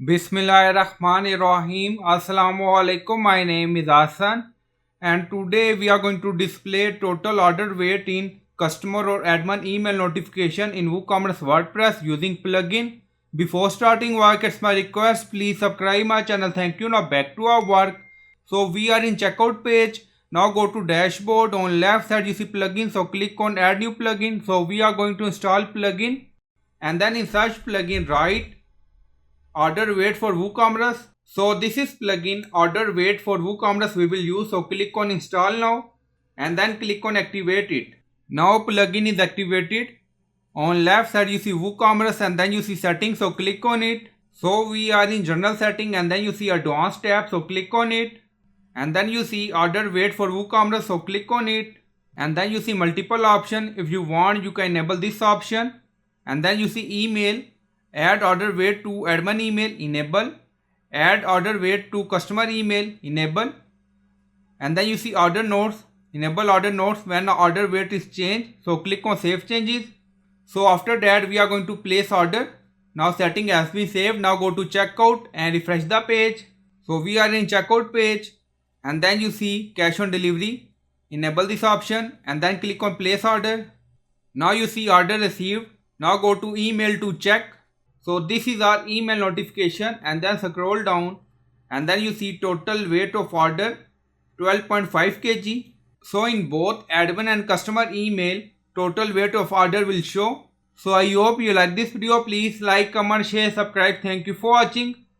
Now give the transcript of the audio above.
Bismillahirrahmanirrahim. Assalamu alaikum. My name is Hassan, and today we are going to display total order weight in customer or admin email notification in WooCommerce WordPress using plugin. Before starting work, it's my request, please subscribe my channel. Thank you. Now back to our work. So we are in checkout page. Now go to dashboard. On left side you see plugin. So click on add new plugin. So we are going to install plugin, and then in search plugin write order weight for WooCommerce. So this is plugin order weight for WooCommerce we will use. So click on install now and then click on activate it. Now plugin is activated. On left side you see WooCommerce and then you see settings. So click on it. So we are in general setting and then you see advanced tab. So click on it. And then you see order weight for WooCommerce. So click on it. And then you see multiple option. If you want you can enable this option. And then you see email. Add order weight to admin email, enable. Add order weight to customer email, enable. And then you see order notes, enable order notes when the order weight is changed. So click on save changes. So after that we are going to place order. Now setting has been saved. Now go to checkout and refresh the page. So we are in checkout page and then you see cash on delivery. Enable this option and then click on place order. Now you see order received. Now go to email to check. So this is our email notification and then scroll down and then you see total weight of order 12.5 kg. So in both admin and customer email total weight of order will show. So I hope you like this video. Please like, comment, share, subscribe. Thank you for watching.